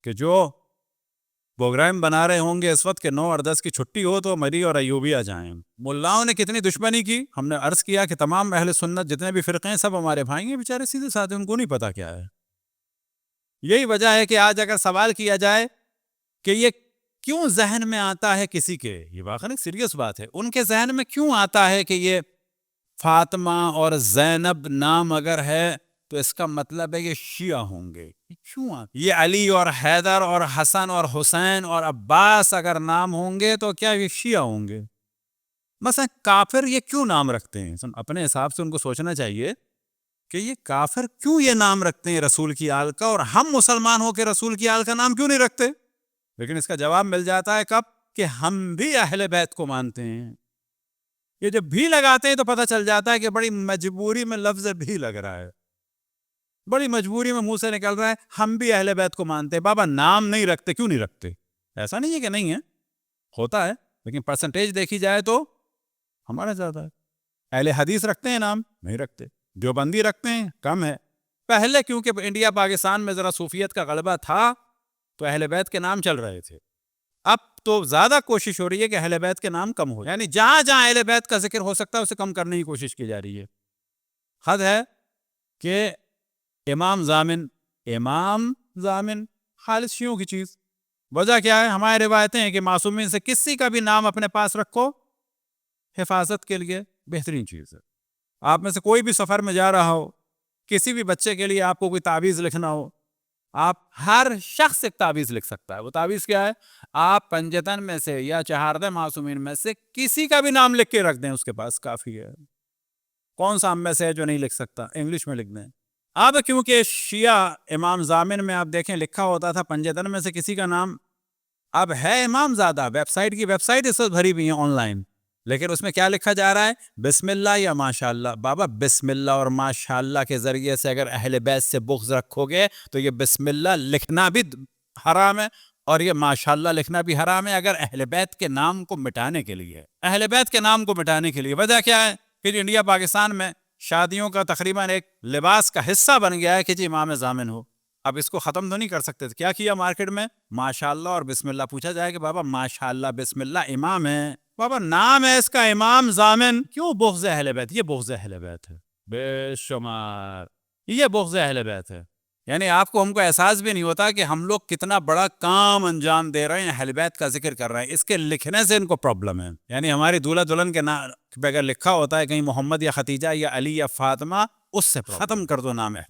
کہ جو پروگرام بنا رہے ہوں گے اس وقت کہ 9 اور 10 کی چھٹی ہو تو مری اور ایوبی آ جائیں. ملاؤں نے کتنی دشمنی کی. ہم نے عرض کیا کہ تمام اہل سنت جتنے بھی فرقے ہیں سب ہمارے بھائی ہیں, بیچارے سیدھے سادھے, ان کو نہیں پتا کیا ہے. یہی وجہ ہے کہ آج اگر سوال کیا جائے کہ یہ کیوں ذہن میں آتا ہے کسی کے, یہ واقعی سیریس بات ہے, ان کے ذہن میں کیوں آتا ہے کہ یہ فاطمہ اور زینب نام اگر ہے تو اس کا مطلب ہے یہ شیعہ ہوں گے. کیوں یہ علی اور حیدر اور حسن اور حسین اور عباس اگر نام ہوں گے تو کیا یہ شیعہ ہوں گے؟ مثلا کافر یہ کیوں نام رکھتے ہیں؟ اپنے حساب سے ان کو سوچنا چاہیے کہ یہ کافر کیوں یہ نام رکھتے ہیں رسول کی آل کا, اور ہم مسلمان ہو کے رسول کی آل کا نام کیوں نہیں رکھتے؟ لیکن اس کا جواب مل جاتا ہے کب کہ ہم بھی اہل بیت کو مانتے ہیں. یہ جب بھی لگاتے ہیں تو پتہ چل جاتا ہے کہ بڑی مجبوری میں لفظ بھی لگ رہا ہے, بڑی مجبوری میں منہ سے نکل رہا ہے ہم بھی اہل بیت کو مانتے ہیں. بابا نام نہیں رکھتے, کیوں نہیں رکھتے؟ ایسا نہیں ہے کہ نہیں ہے, ہوتا ہے, لیکن پرسنٹیج دیکھی جائے تو ہمارا زیادہ ہے. اہل حدیث رکھتے ہیں نام, نہیں رکھتے. دیوبندی رکھتے ہیں, کم ہے. پہلے کیونکہ انڈیا پاکستان میں ذرا صوفیت کا غلبہ تھا تو اہل بیت کے نام چل رہے تھے. اب تو زیادہ کوشش ہو رہی ہے کہ اہل بیت کے نام کم ہو, یعنی جہاں جہاں اہل بیت کا ذکر ہو سکتا ہے اسے کم کرنے کی کوشش کی جا رہی ہے. حد ہے کہ امام ضامن خالص شیعوں کی چیز. وجہ کیا ہے؟ ہماری روایتیں ہیں کہ معصومین سے کسی کا بھی نام اپنے پاس رکھو, حفاظت کے لیے بہترین چیز ہے. آپ میں سے کوئی بھی سفر میں جا رہا ہو, کسی بھی بچے کے لیے آپ کو کوئی تعویذ لکھنا ہو, آپ ہر شخص ایک تعویذ لکھ سکتا ہے. وہ تعویذ کیا ہے؟ آپ پنجتن میں سے یا چہاردہ معصومین میں سے کسی کا بھی نام لکھ کے رکھ دیں, اس کے پاس کافی ہے. کون سا ہم میں سے ہے جو نہیں لکھ سکتا؟ انگلش میں لکھ دیں. اب کیونکہ شیعہ امام ضامن میں آپ دیکھیں لکھا ہوتا تھا پنجتن میں سے کسی کا نام, اب ہے امام زادہ, ویب سائٹ اس وقت بھری ہوئی ہیں آن لائن, لیکن اس میں کیا لکھا جا رہا ہے؟ بسم اللہ یا ماشاء اللہ. بابا بسم اللہ اور ماشاء اللہ کے ذریعے سے اگر اہل بیت سے بغض رکھو گے تو یہ بسم اللہ لکھنا بھی حرام ہے اور یہ ماشاء اللہ لکھنا بھی حرام ہے, اگر اہل بیت کے نام کو مٹانے کے لیے. اہل بیت کے نام کو مٹانے کے لیے وجہ کیا ہے؟ پھر انڈیا پاکستان میں شادیوں کا تقریباً ایک لباس کا حصہ بن گیا ہے کہ جی امام ضامن ہو. اب اس کو ختم تو نہیں کر سکتے, کیا کیا مارکیٹ میں؟ ماشاء اللہ اور بسم اللہ. پوچھا جائے کہ بابا ماشاء اللہ بسم اللہ امام ہے, بابا نام ہے اس کا امام ضامن, کیوں بغض اہل بیت؟ یہ بغض اہل بیت ہے بے شمار, یہ بغض اہل بیت ہے. یعنی آپ کو ہم کو احساس بھی نہیں ہوتا کہ ہم لوگ کتنا بڑا کام انجام دے رہے ہیں, اہل بیت کا ذکر کر رہے ہیں. اس کے لکھنے سے ان کو پرابلم ہے. یعنی ہماری دولہا دلہن کے نام پہ اگر لکھا ہوتا ہے کہیں محمد یا ختیجہ یا علی یا فاطمہ, اس سے ختم کر دو نام اہل